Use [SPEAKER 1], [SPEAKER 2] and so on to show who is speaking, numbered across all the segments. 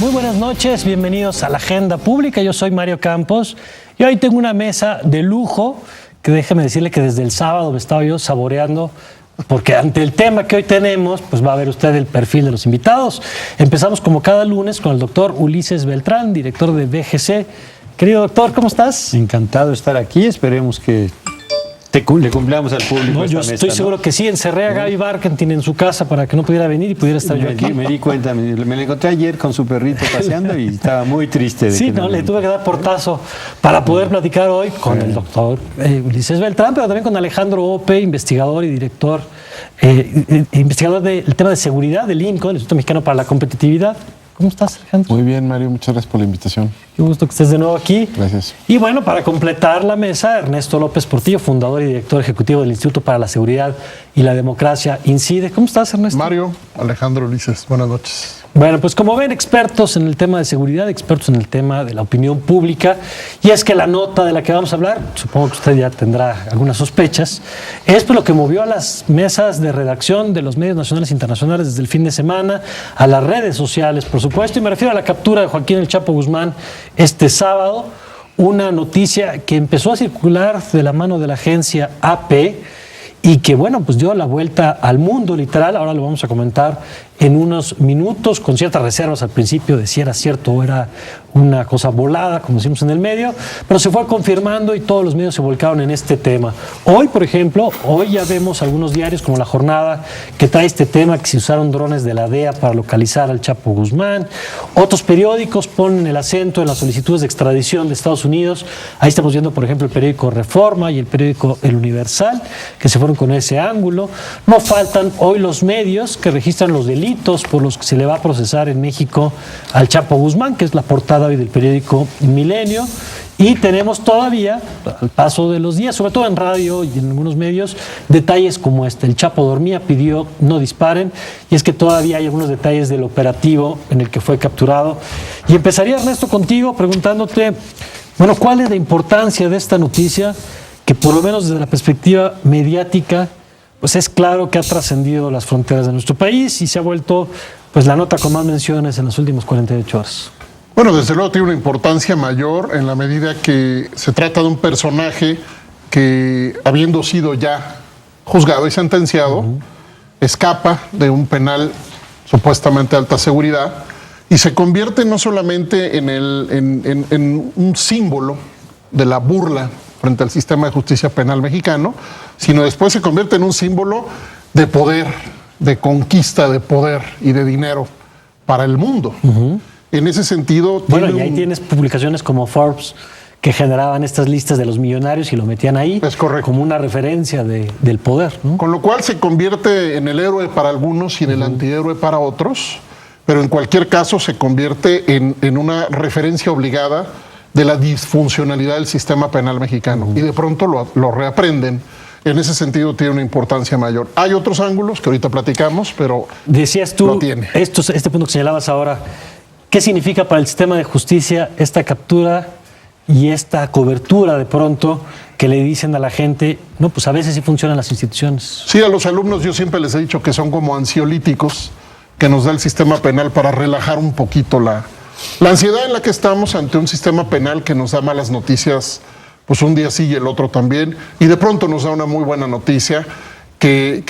[SPEAKER 1] Muy buenas noches, bienvenidos a la Agenda Pública. Yo soy Mario Campos y hoy tengo una mesa de lujo que déjeme decirle que desde el sábado me estaba yo saboreando, porque ante el tema que hoy tenemos, pues va a ver usted el perfil de los invitados. Empezamos como cada lunes con el doctor Ulises Beltrán, director de BGC. Querido doctor, ¿cómo estás?
[SPEAKER 2] Encantado de estar aquí, esperemos que le cumplamos al público.
[SPEAKER 1] No, yo estoy seguro que sí, encerré a Gaby Barkentin en su casa para que no pudiera venir y pudiera estar yo aquí.
[SPEAKER 2] Me di cuenta, me la encontré ayer con su perrito paseando y estaba muy triste.
[SPEAKER 1] Sí, no, le tuve que dar portazo para poder platicar hoy con el doctor Ulises Beltrán, pero también con Alejandro Ope, investigador y director, investigador del tema de seguridad del INCO, el Instituto Mexicano para la Competitividad. ¿Cómo estás, Alejandro?
[SPEAKER 3] Muy bien, Mario, muchas gracias por la invitación.
[SPEAKER 1] Qué gusto que estés de nuevo aquí.
[SPEAKER 3] Gracias.
[SPEAKER 1] Y bueno, para completar la mesa, Ernesto López Portillo, fundador y director ejecutivo del Instituto para la Seguridad y la Democracia, INCIDE. ¿Cómo estás, Ernesto?
[SPEAKER 4] Mario, Alejandro, Ulises, buenas noches.
[SPEAKER 1] Bueno, pues como ven, expertos en el tema de seguridad, expertos en el tema de la opinión pública, y es que la nota de la que vamos a hablar, supongo que usted ya tendrá algunas sospechas, es por lo que movió a las mesas de redacción de los medios nacionales e internacionales desde el fin de semana, a las redes sociales, por supuesto, y me refiero a la captura de Joaquín El Chapo Guzmán este sábado, una noticia que empezó a circular de la mano de la agencia AP y que, bueno, pues dio la vuelta al mundo literal. Ahora lo vamos a comentar en unos minutos, con ciertas reservas al principio de si era cierto o era una cosa volada, como decimos en el medio, pero se fue confirmando y todos los medios se volcaron en este tema. Hoy, por ejemplo, hoy ya vemos algunos diarios como La Jornada que trae este tema, que se usaron drones de la DEA para localizar al Chapo Guzmán. Otros periódicos ponen el acento en las solicitudes de extradición de Estados Unidos. Ahí estamos viendo, por ejemplo, el periódico Reforma y el periódico El Universal, que se fueron con ese ángulo. No faltan hoy los medios que registran los delitos por los que se le va a procesar en México al Chapo Guzmán, que es la portada hoy del periódico Milenio. Y tenemos todavía, al paso de los días, sobre todo en radio y en algunos medios, detalles como este. El Chapo dormía, pidió no disparen, y es que todavía hay algunos detalles del operativo en el que fue capturado. Y empezaría, Ernesto, contigo preguntándote, bueno, ¿cuál es la importancia de esta noticia que, por lo menos desde la perspectiva mediática, pues es claro que ha trascendido las fronteras de nuestro país y se ha vuelto pues la nota con más menciones en las últimas 48 horas?
[SPEAKER 4] Bueno, desde luego tiene una importancia mayor en la medida que se trata de un personaje que, habiendo sido ya juzgado y sentenciado, escapa de un penal supuestamente de alta seguridad y se convierte no solamente en un símbolo de la burla frente al sistema de justicia penal mexicano, sino después se convierte en un símbolo de poder, de conquista de poder y de dinero para el mundo. En ese sentido...
[SPEAKER 1] Bueno, y ahí tienes publicaciones como Forbes que generaban estas listas de los millonarios y lo metían ahí como una referencia del poder, ¿no?
[SPEAKER 4] Con lo cual se convierte en el héroe para algunos y en el antihéroe para otros, pero en cualquier caso se convierte en una referencia obligada de la disfuncionalidad del sistema penal mexicano. Y de pronto lo reaprenden. En ese sentido tiene una importancia mayor. Hay otros ángulos que ahorita platicamos, pero
[SPEAKER 1] decías tú,
[SPEAKER 4] lo tiene.
[SPEAKER 1] Este punto que señalabas ahora, ¿qué significa para el sistema de justicia esta captura y esta cobertura de pronto que le dicen a la gente, no, pues a veces sí funcionan las instituciones?
[SPEAKER 4] Sí, a los alumnos yo siempre les he dicho que son como ansiolíticos que nos da el sistema penal para relajar un poquito la ansiedad en la que estamos ante un sistema penal que nos da malas noticias, pues un día sí y el otro también, y de pronto nos da una muy buena noticia que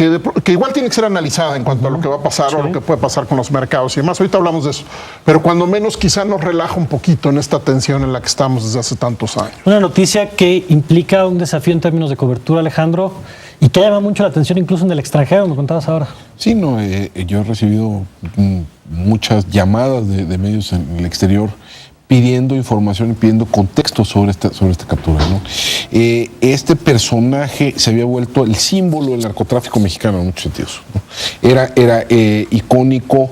[SPEAKER 4] igual tiene que ser analizada en cuanto a lo que va a pasar o lo que puede pasar con los mercados y demás. Ahorita hablamos de eso, pero cuando menos quizá nos relaja un poquito en esta tensión en la que estamos desde hace tantos años.
[SPEAKER 1] Una noticia que implica un desafío en términos de cobertura, Alejandro, y que llama mucho la atención incluso en el extranjero, me contabas ahora.
[SPEAKER 3] Sí, no, yo he recibido muchas llamadas de medios en el exterior pidiendo información y pidiendo contexto sobre esta captura, ¿no? Este personaje se había vuelto el símbolo del narcotráfico mexicano en muchos sentidos, ¿no? Era icónico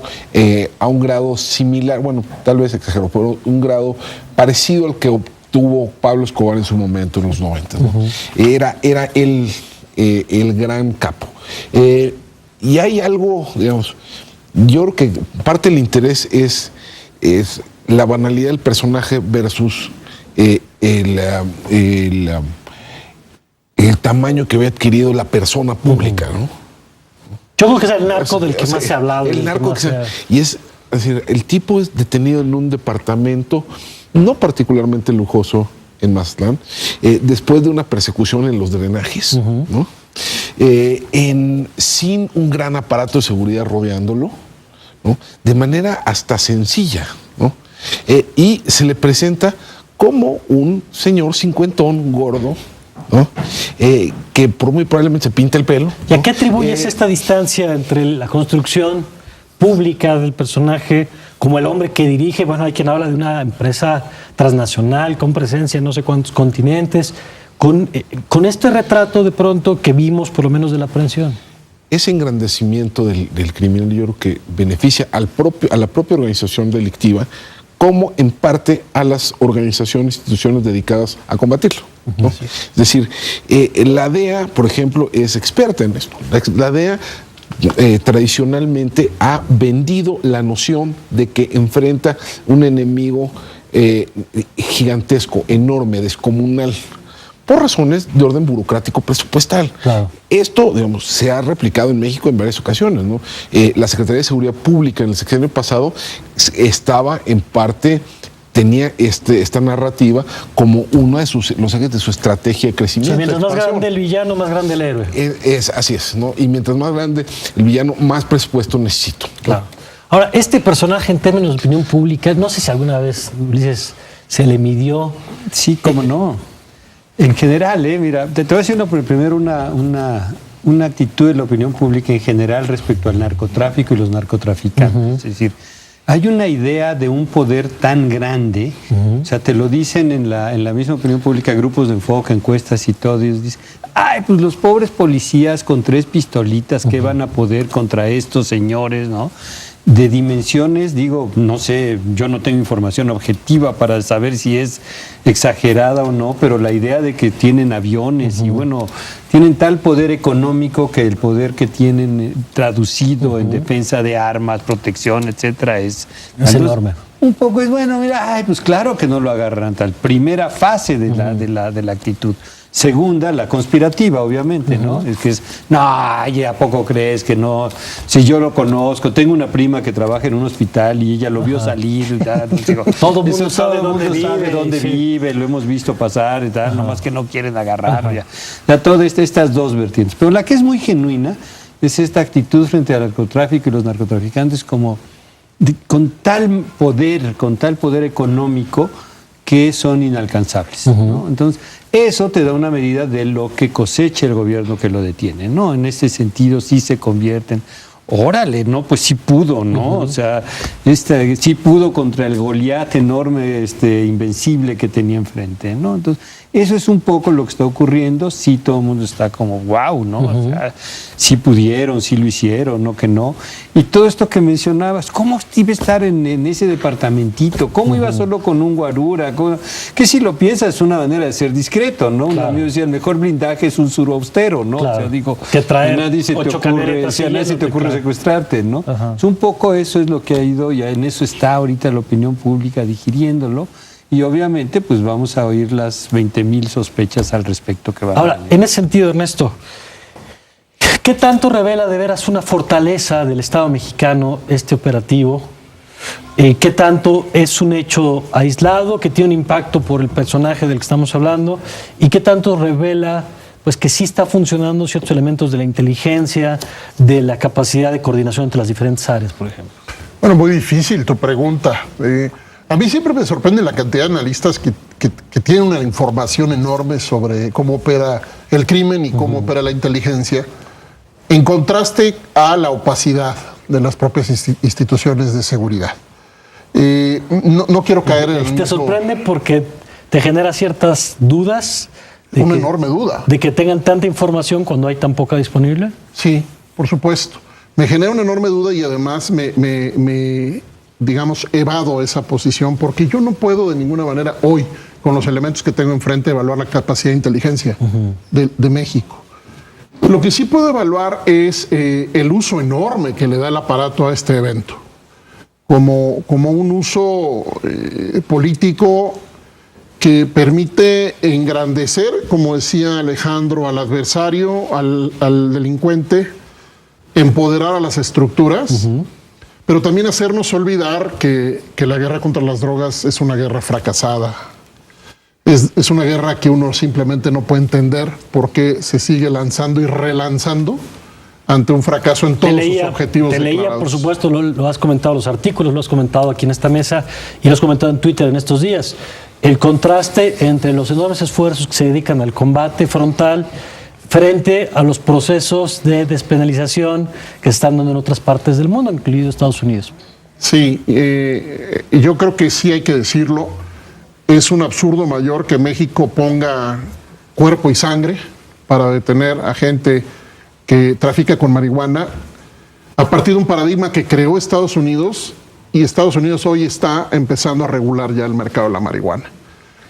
[SPEAKER 3] a un grado similar, bueno, tal vez exagero, pero un grado parecido al que obtuvo Pablo Escobar en su momento, en los 90, ¿no? Era el gran capo. Y hay algo, digamos, yo creo que parte del interés es la banalidad del personaje versus el tamaño que había adquirido la persona pública, ¿no?
[SPEAKER 1] Yo creo que es el narco del que más se ha hablado.
[SPEAKER 3] El narco y es Es decir, el tipo es detenido en un departamento no particularmente lujoso en Mazatlán, después de una persecución en los drenajes, ¿no? Sin un gran aparato de seguridad rodeándolo, ¿no? De manera hasta sencilla, ¿no? Y se le presenta como un señor cincuentón, gordo, ¿no? Que muy probablemente se pinta el pelo.
[SPEAKER 1] ¿Y a qué atribuyes esta distancia entre la construcción pública del personaje como el hombre que dirige? Bueno, hay quien habla de una empresa transnacional con presencia en no sé cuántos continentes, con este retrato de pronto que vimos por lo menos de la aprehensión.
[SPEAKER 3] Ese engrandecimiento del criminal, yo creo que beneficia a la propia organización delictiva, como en parte a las organizaciones, instituciones dedicadas a combatirlo, ¿no? Es decir, la DEA, por ejemplo, es experta en esto. La DEA tradicionalmente ha vendido la noción de que enfrenta un enemigo gigantesco, enorme, descomunal, por razones de orden burocrático presupuestal. Claro. Esto, digamos, se ha replicado en México en varias ocasiones, ¿no? La Secretaría de Seguridad Pública en el sexenio pasado estaba en parte, tenía esta narrativa como uno de los ejes de su estrategia de crecimiento.
[SPEAKER 1] Sí, mientras más grande el villano, más grande el héroe.
[SPEAKER 3] Así es, ¿no? Y mientras más grande el villano, más presupuesto necesito.
[SPEAKER 1] Claro. Ahora, este personaje en términos de opinión pública, no sé si alguna vez, Ulises, se le midió.
[SPEAKER 2] Sí, cómo no. En general, mira, te voy a decir primero una actitud de la opinión pública en general respecto al narcotráfico y los narcotraficantes. Es decir, hay una idea de un poder tan grande, o sea, te lo dicen en la misma opinión pública, grupos de enfoque, encuestas y todo, y dicen, ay, pues los pobres policías con 3 pistolitas, ¿qué van a poder contra estos señores, no? De dimensiones, digo, no sé, yo no tengo información objetiva para saber si es exagerada o no, pero la idea de que tienen aviones y bueno, tienen tal poder económico que el poder que tienen traducido en defensa de armas, protección, etcétera, es
[SPEAKER 1] enorme.
[SPEAKER 2] Un poco es bueno, mira, ay, pues claro que no lo agarran tal. Primera fase de la actitud. Segunda, la conspirativa, obviamente, ¿no? Es que no, ay, ¿a poco crees que no? Si yo lo conozco, tengo una prima que trabaja en un hospital y ella lo vio salir y tal. Digo,
[SPEAKER 1] todo el mundo sabe
[SPEAKER 2] dónde vive, lo hemos visto pasar y tal, nomás que no quieren agarrar. Ya todas estas dos vertientes. Pero la que es muy genuina es esta actitud frente al narcotráfico y los narcotraficantes como con tal poder económico que son inalcanzables, ¿no? Entonces, eso te da una medida de lo que cosecha el gobierno que lo detiene, ¿no? En ese sentido sí se convierten. Órale, ¿no? Pues sí pudo, ¿no? O sea, sí pudo contra el Goliat enorme, invencible que tenía enfrente, ¿no? Entonces, eso es un poco lo que está ocurriendo. Sí, todo el mundo está como, wow, ¿no? O sea, sí pudieron, sí lo hicieron, no que no. Y todo esto que mencionabas, ¿cómo iba a estar en ese departamentito? ¿Cómo iba solo con un guarura? Que si lo piensas es una manera de ser discreto, ¿no? Claro. Un amigo decía, el mejor blindaje es un sur austero, ¿no?
[SPEAKER 1] Claro.
[SPEAKER 2] O sea, digo,
[SPEAKER 1] que traer
[SPEAKER 2] a nadie se te ocurre secuestrarte, ¿no? Es un poco eso es lo que ha ido, y en eso está ahorita la opinión pública digiriéndolo. Y obviamente, pues vamos a oír las 20,000 sospechas al respecto que van a venir.
[SPEAKER 1] En ese sentido, Ernesto, ¿qué tanto revela de veras una fortaleza del Estado mexicano este operativo? ¿Qué tanto es un hecho aislado que tiene un impacto por el personaje del que estamos hablando? ¿Y qué tanto revela pues que sí está funcionando ciertos elementos de la inteligencia, de la capacidad de coordinación entre las diferentes áreas, por ejemplo?
[SPEAKER 4] Bueno, muy difícil tu pregunta. A mí siempre me sorprende la cantidad de analistas que tienen una información enorme sobre cómo opera el crimen y cómo opera la inteligencia, en contraste a la opacidad de las propias instituciones de seguridad. No quiero caer en el mismo...
[SPEAKER 1] ¿Te sorprende porque te genera ciertas dudas?
[SPEAKER 4] Una enorme duda.
[SPEAKER 1] ¿De que tengan tanta información cuando hay tan poca disponible?
[SPEAKER 4] Sí, por supuesto. Me genera una enorme duda y además digamos, evado esa posición porque yo no puedo de ninguna manera hoy, con los elementos que tengo enfrente, evaluar la capacidad de inteligencia de México. Lo que sí puedo evaluar es el uso enorme que le da el aparato a este evento, como un uso político que permite engrandecer, como decía Alejandro, al adversario, al delincuente, empoderar a las estructuras, pero también hacernos olvidar que la guerra contra las drogas es una guerra fracasada. Es una guerra que uno simplemente no puede entender por qué se sigue lanzando y relanzando ante un fracaso en todos sus objetivos declarados.
[SPEAKER 1] Por supuesto, lo has comentado en los artículos, lo has comentado aquí en esta mesa y lo has comentado en Twitter en estos días. El contraste entre los enormes esfuerzos que se dedican al combate frontal frente a los procesos de despenalización que se están dando en otras partes del mundo, incluido Estados Unidos.
[SPEAKER 4] Sí, yo creo que sí hay que decirlo. Es un absurdo mayor que México ponga cuerpo y sangre para detener a gente que trafica con marihuana a partir de un paradigma que creó Estados Unidos, y Estados Unidos hoy está empezando a regular ya el mercado de la marihuana.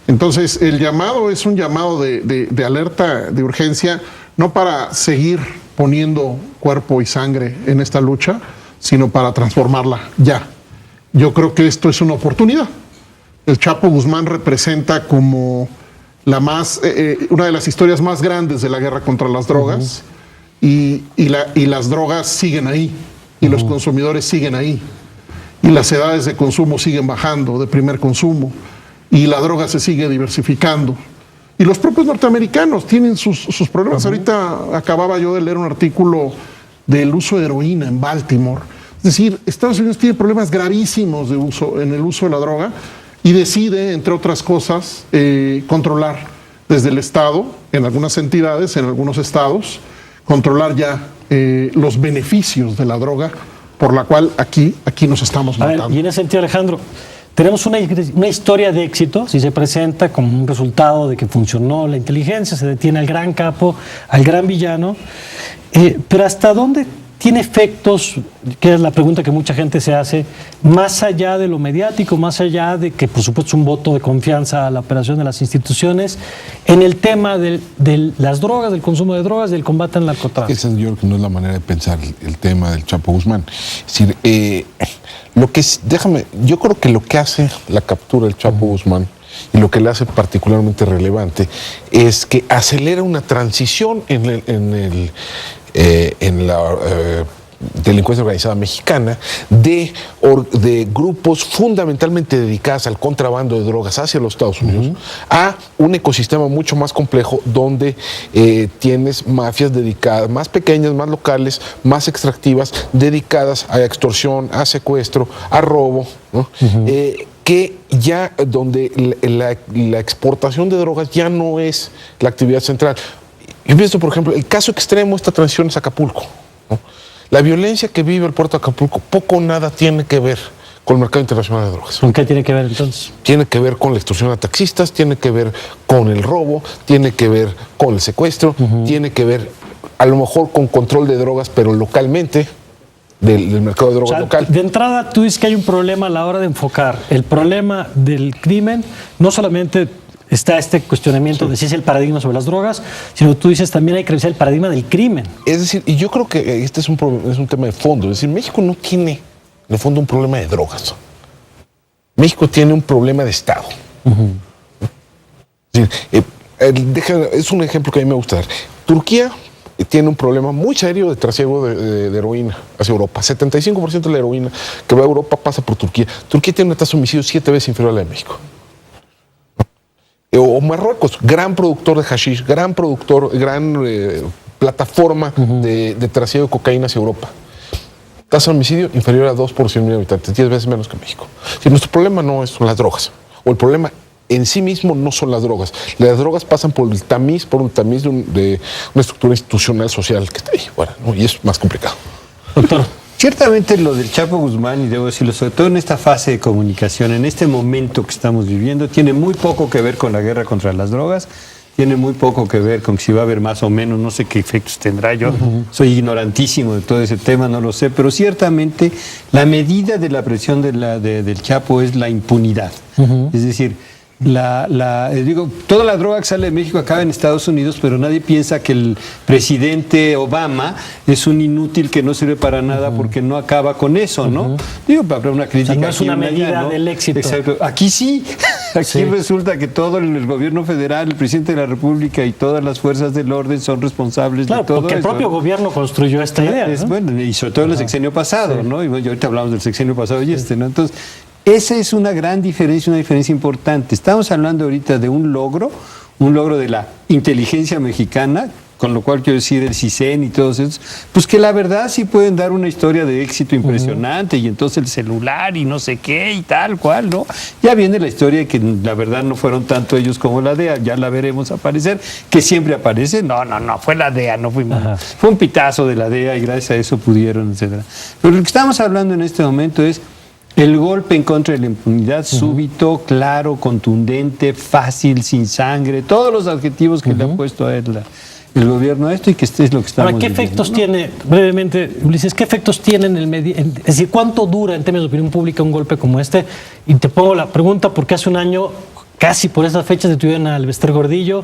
[SPEAKER 4] Entonces, el llamado es un llamado de alerta, de urgencia, no para seguir poniendo cuerpo y sangre en esta lucha, sino para transformarla ya. Yo creo que esto es una oportunidad. El Chapo Guzmán representa como una de las historias más grandes de la guerra contra las drogas, y las drogas siguen ahí, y los consumidores siguen ahí, y las edades de consumo siguen bajando, de primer consumo, y la droga se sigue diversificando. Y los propios norteamericanos tienen sus problemas. Ahorita acababa yo de leer un artículo del uso de heroína en Baltimore. Es decir, Estados Unidos tiene problemas gravísimos en el uso de la droga, y decide, entre otras cosas, controlar desde el Estado, en algunas entidades, en algunos estados, controlar ya los beneficios de la droga, por la cual aquí nos estamos matando.
[SPEAKER 1] Y en ese sentido, Alejandro, tenemos una historia de éxito, si se presenta como un resultado de que funcionó la inteligencia, se detiene al gran capo, al gran villano, pero ¿hasta dónde tiene efectos, que es la pregunta que mucha gente se hace, más allá de lo mediático, más allá de que por supuesto es un voto de confianza a la operación de las instituciones, en el tema de las drogas, del consumo de drogas, del combate al narcotráfico?
[SPEAKER 3] Esa yo creo que no es la manera de pensar el tema del Chapo Guzmán. Es decir, yo creo que lo que hace la captura del Chapo Guzmán y lo que le hace particularmente relevante es que acelera una transición en la delincuencia organizada mexicana de grupos fundamentalmente dedicados al contrabando de drogas hacia los Estados Unidos a un ecosistema mucho más complejo donde tienes mafias dedicadas, más pequeñas, más locales, más extractivas, dedicadas a extorsión, a secuestro, a robo, ¿no? Que ya donde la exportación de drogas ya no es la actividad central. Yo pienso, por ejemplo, el caso extremo de esta transición es Acapulco, ¿no? La violencia que vive el puerto de Acapulco poco o nada tiene que ver con el mercado internacional de drogas.
[SPEAKER 1] ¿Con qué tiene que ver entonces?
[SPEAKER 3] Tiene que ver con la extorsión a taxistas, tiene que ver con el robo, tiene que ver con el secuestro, tiene que ver a lo mejor con control de drogas, pero localmente, del mercado de drogas local.
[SPEAKER 1] De entrada, tú dices que hay un problema a la hora de enfocar el problema del crimen, no solamente está este cuestionamiento de si es el paradigma sobre las drogas, sino tú dices también hay que revisar el paradigma del crimen. Es
[SPEAKER 3] decir, y yo creo que este es un tema de fondo. Es decir, México no tiene, en el fondo, un problema de drogas. México tiene un problema de Estado. Es decir, es un ejemplo que a mí me gusta dar. Turquía tiene un problema muy serio de trasiego de heroína hacia Europa. 75% de la heroína que va a Europa pasa por Turquía. Turquía tiene una tasa de homicidio 7 veces inferior a la de México. O Marruecos, gran productor de hashish, gran plataforma de trasiego de cocaína hacia Europa. Tasa de homicidio inferior a 2 por 100,000 habitantes, 10 veces menos que México. Si nuestro problema no son las drogas, o el problema en sí mismo no son las drogas. Las drogas pasan por un tamiz de una estructura institucional social que está ahí, bueno, ¿no? Y es más complicado.
[SPEAKER 1] Doctor.
[SPEAKER 2] Ciertamente lo del Chapo Guzmán, y debo decirlo, sobre todo en esta fase de comunicación, en este momento que estamos viviendo, tiene muy poco que ver con la guerra contra las drogas, tiene muy poco que ver con si va a haber más o menos, no sé qué efectos tendrá. Yo soy ignorantísimo de todo ese tema, no lo sé, pero ciertamente la medida de la presión del Chapo es la impunidad. Es decir, digo, toda la droga que sale de México acaba en Estados Unidos, pero nadie piensa que el presidente Obama es un inútil que no sirve para nada porque no acaba con eso, ¿no? Digo, habrá una crítica.
[SPEAKER 1] O sea, no es
[SPEAKER 2] aquí,
[SPEAKER 1] una
[SPEAKER 2] allá,
[SPEAKER 1] medida
[SPEAKER 2] ¿no?
[SPEAKER 1] del éxito.
[SPEAKER 2] Exacto. Aquí sí. Aquí resulta que todo el gobierno federal, el presidente de la República y todas las fuerzas del orden son responsables
[SPEAKER 1] Claro,
[SPEAKER 2] de todo
[SPEAKER 1] porque el
[SPEAKER 2] eso.
[SPEAKER 1] propio gobierno construyó esta idea. ¿no?
[SPEAKER 2] Bueno, y sobre todo en el sexenio pasado, ¿no? Y bueno, ahorita hablamos del sexenio pasado y ¿no? Entonces, esa es una gran diferencia, una diferencia importante. Estamos hablando ahorita de un logro de la inteligencia mexicana, con lo cual quiero decir el CISEN y todos esos, pues que la verdad sí pueden dar una historia de éxito impresionante, y entonces el celular y no sé qué y tal cual, ¿no? Ya viene la historia de que la verdad no fueron tanto ellos como la DEA, ya la veremos aparecer, que siempre aparece, no, fue la DEA, no fuimos, fue un pitazo de la DEA y gracias a eso pudieron, etcétera. Pero lo que estamos hablando en este momento es el golpe en contra de la impunidad, súbito, claro, contundente, fácil, sin sangre, todos los adjetivos que le ha puesto a él el gobierno a esto, y que este es lo que estamos
[SPEAKER 1] Ahora, ¿qué
[SPEAKER 2] viviendo,
[SPEAKER 1] efectos
[SPEAKER 2] ¿no?
[SPEAKER 1] tiene, brevemente, Ulises, qué efectos tiene en el medio? Es decir, ¿cuánto dura en términos de opinión pública un golpe como este? Y te pongo la pregunta porque hace un año, casi por esas fechas, detuvieron a Alvester Gordillo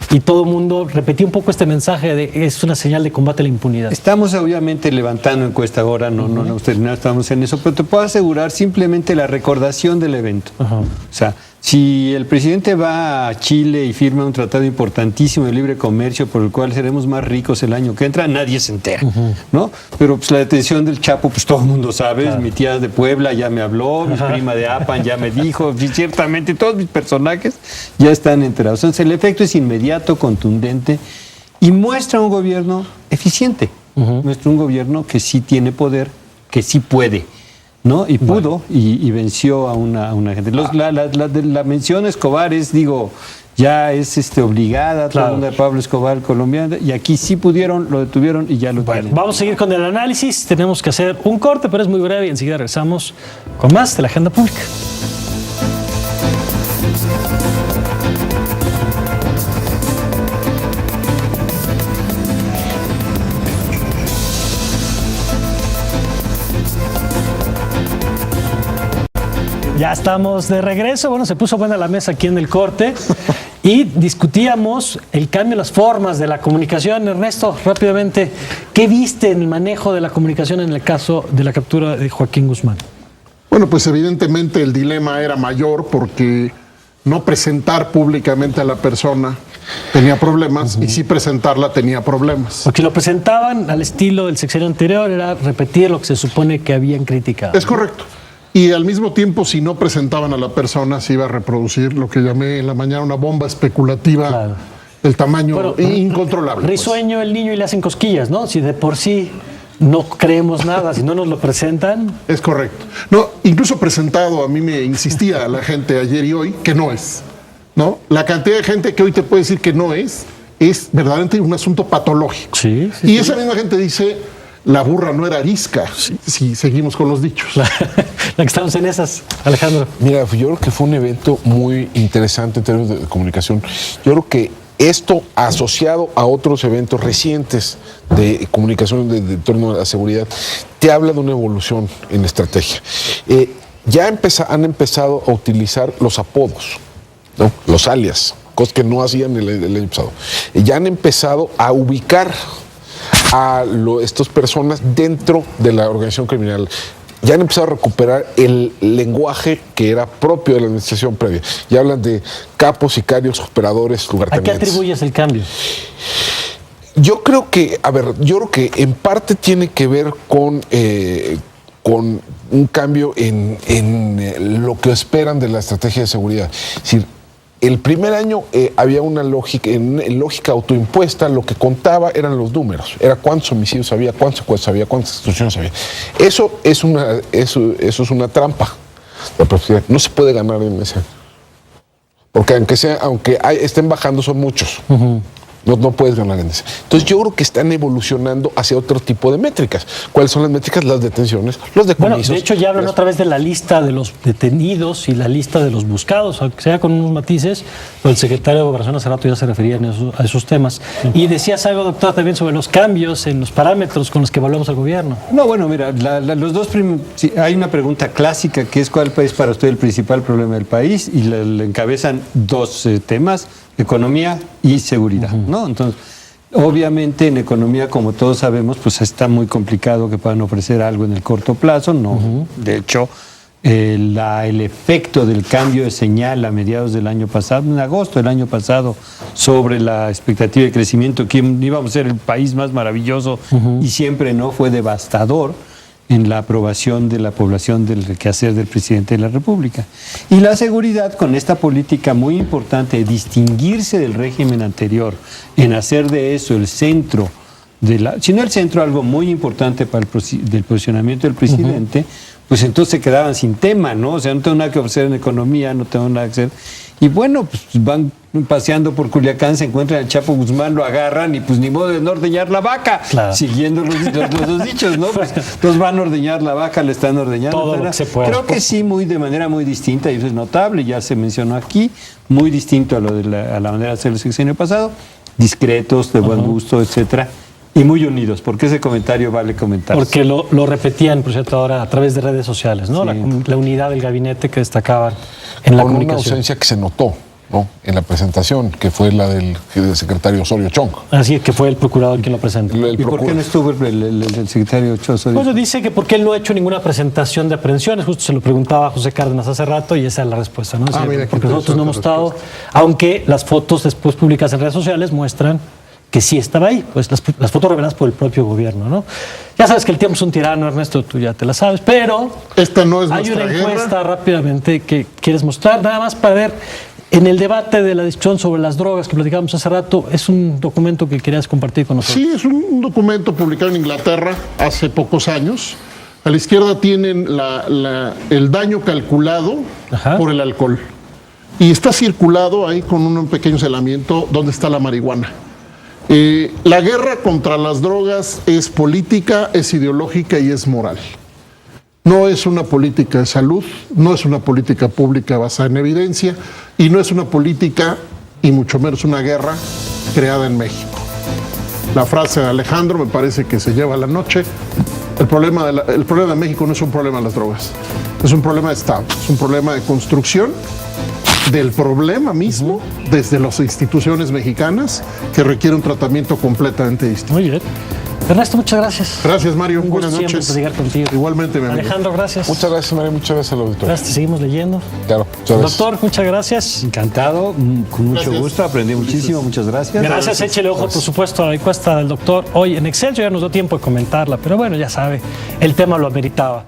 [SPEAKER 1] y todo el mundo repetía un poco este mensaje de es una señal de combate a la impunidad.
[SPEAKER 2] Estamos obviamente levantando encuesta ahora, no hemos terminado, estamos en eso, pero te puedo asegurar simplemente la recordación del evento. O sea, si el presidente va a Chile y firma un tratado importantísimo de libre comercio por el cual seremos más ricos el año que entra, nadie se entera, ¿no? Pero pues la detención del Chapo, pues todo el mundo sabe, mi tía de Puebla ya me habló, mi prima de Apan ya me dijo, y ciertamente todos mis personajes ya están enterados. Entonces el efecto es inmediato, contundente y muestra un gobierno eficiente, muestra un gobierno que sí tiene poder, que sí puede, ¿no? Y pudo, y venció a una gente. La mención a Escobar es, digo, ya es obligada, toda la onda de Pablo Escobar, colombiano, y aquí sí pudieron, lo detuvieron y ya lo tienen.
[SPEAKER 1] Vamos a seguir con el análisis, tenemos que hacer un corte, pero es muy breve y enseguida regresamos con más de la agenda pública. Ya estamos de regreso. Bueno, se puso buena la mesa aquí en el corte y discutíamos el cambio en las formas de la comunicación. Ernesto, rápidamente, ¿qué viste en el manejo de la comunicación en el caso de la captura de Joaquín Guzmán?
[SPEAKER 4] Bueno, pues evidentemente el dilema era mayor porque no presentar públicamente a la persona tenía problemas y sí presentarla tenía problemas.
[SPEAKER 1] Porque si lo presentaban al estilo del sexenio anterior era repetir lo que se supone que habían criticado.
[SPEAKER 4] Es correcto. Y al mismo tiempo, si no presentaban a la persona, se iba a reproducir lo que llamé en la mañana una bomba especulativa del tamaño incontrolable.
[SPEAKER 1] Risueño el niño y le hacen cosquillas, ¿no? Si de por sí no creemos nada, si no nos lo presentan.
[SPEAKER 4] Es correcto. No, incluso presentado, a mí me insistía la gente ayer y hoy que no es, ¿no? La cantidad de gente que hoy te puede decir que no es verdaderamente un asunto patológico. Y esa misma gente dice, la burra no era arisca, si seguimos con los dichos.
[SPEAKER 1] La que estamos en esas, Alejandro.
[SPEAKER 3] Mira, yo creo que fue un evento muy interesante en términos de comunicación. Yo creo que esto, asociado a otros eventos recientes de comunicación de torno a la seguridad, te habla de una evolución en la estrategia. Ya han empezado a utilizar los apodos, ¿no? Los alias, cosas que no hacían el año pasado. Ya han empezado a ubicar a estas personas dentro de la organización criminal. Ya han empezado a recuperar el lenguaje que era propio de la administración previa. Ya hablan de capos, sicarios, operadores,
[SPEAKER 1] ¿A
[SPEAKER 3] lugartenientes.
[SPEAKER 1] qué atribuyes el cambio?
[SPEAKER 3] Yo creo que en parte tiene que ver con un cambio en lo que esperan de la estrategia de seguridad. Es decir, el primer año había una lógica, en lógica autoimpuesta, lo que contaba eran los números. Era cuántos homicidios había, cuántos secuestros había, cuántas extorsiones había. Eso es una trampa. No se puede ganar en ese. Porque aunque estén bajando, son muchos. No puedes ganar en ese. Entonces yo creo que están evolucionando hacia otro tipo de métricas. ¿Cuáles son las métricas? Las detenciones, los decomisos.
[SPEAKER 1] Bueno, de hecho ya hablan otra vez de la lista de los detenidos y la lista de los buscados, aunque sea con unos matices, pero el secretario de Gobernación hace rato ya se refería a esos temas. Y decías algo, doctor, también sobre los cambios en los parámetros con los que evaluamos al gobierno.
[SPEAKER 2] No, bueno, mira, los dos sí, hay una pregunta clásica que es ¿cuál es para usted el principal problema del país? Y le encabezan dos temas, economía y seguridad, ¿no? Entonces, obviamente en economía, como todos sabemos, pues está muy complicado que puedan ofrecer algo en el corto plazo, ¿no? De hecho, el efecto del cambio de señal a mediados del año pasado, en agosto del año pasado, sobre la expectativa de crecimiento, que íbamos a ser el país más maravilloso y siempre no, fue devastador en la aprobación de la población del quehacer del presidente de la República. Y la seguridad, con esta política muy importante de distinguirse del régimen anterior, en hacer de eso el centro, si no el centro, algo muy importante para del posicionamiento del presidente, pues entonces se quedaban sin tema, ¿no? O sea, no tengo nada que ofrecer en economía, no tengo nada que hacer. Y bueno, pues van paseando por Culiacán, se encuentran al Chapo Guzmán, lo agarran y pues ni modo de no ordeñar la vaca, claro, siguiendo los dos dichos, ¿no? Pues, entonces van a ordeñar la vaca, le están ordeñando.
[SPEAKER 1] Todo lo que se pueda.
[SPEAKER 2] Creo que sí, de manera muy distinta, y eso es notable, ya se mencionó aquí, muy distinto a la manera de hacer el sexenio pasado, discretos, de buen gusto, etcétera. Y muy unidos, porque ese comentario vale comentarse.
[SPEAKER 1] Porque lo repetían, por cierto, ahora a través de redes sociales, ¿no? Sí. La unidad del gabinete que destacaban en la comunicación.
[SPEAKER 3] Con una ausencia que se notó, ¿no? En la presentación, que fue la del secretario Osorio Chong.
[SPEAKER 1] Así es, que fue el procurador quien lo presentó.
[SPEAKER 2] ¿Y por qué no estuvo el secretario Osorio?
[SPEAKER 1] Pues dice que porque él no ha hecho ninguna presentación de aprehensiones, justo se lo preguntaba a José Cárdenas hace rato y esa es la respuesta, ¿no? Mira, porque nosotros no hemos estado, aunque las fotos después publicadas en redes sociales muestran que sí estaba ahí, pues las fotos reveladas por el propio gobierno, ¿no? Ya sabes que el tiempo es un tirano, Ernesto, tú ya te la sabes, pero
[SPEAKER 4] esta no es
[SPEAKER 1] hay una encuesta
[SPEAKER 4] guerra.
[SPEAKER 1] Rápidamente que quieres mostrar, nada más para ver, en el debate de la discusión sobre las drogas que platicábamos hace rato, es un documento que querías compartir con nosotros.
[SPEAKER 4] Sí, es un documento publicado en Inglaterra hace pocos años. A la izquierda tienen el daño calculado por el alcohol. Y está circulado ahí con un pequeño señalamiento donde está la marihuana. La guerra contra las drogas es política, es ideológica y es moral. No es una política de salud, no es una política pública basada en evidencia y no es una política, y mucho menos una guerra, creada en México. La frase de Alejandro me parece que se lleva la noche. El problema de México no es un problema de las drogas, es un problema de Estado, es un problema de construcción del problema mismo desde las instituciones mexicanas que requiere un tratamiento completamente distinto.
[SPEAKER 1] Muy bien. Ernesto, muchas gracias.
[SPEAKER 4] Gracias, Mario.
[SPEAKER 1] Un
[SPEAKER 4] Buenas
[SPEAKER 1] gusto
[SPEAKER 4] noches.
[SPEAKER 1] siempre platicar contigo.
[SPEAKER 4] Igualmente, mi amigo.
[SPEAKER 1] Alejandro, gracias.
[SPEAKER 3] Muchas gracias, Mario. Muchas gracias al auditorio.
[SPEAKER 1] Gracias, te seguimos leyendo.
[SPEAKER 3] Claro, muchas gracias.
[SPEAKER 1] Doctor, muchas gracias.
[SPEAKER 2] Encantado, con mucho gusto, aprendí muchísimo, muchas gracias.
[SPEAKER 1] Gracias, échele ojo, por supuesto, a la encuesta del doctor hoy en Excelsior. Ya nos dio tiempo de comentarla, pero bueno, ya sabe, el tema lo ameritaba.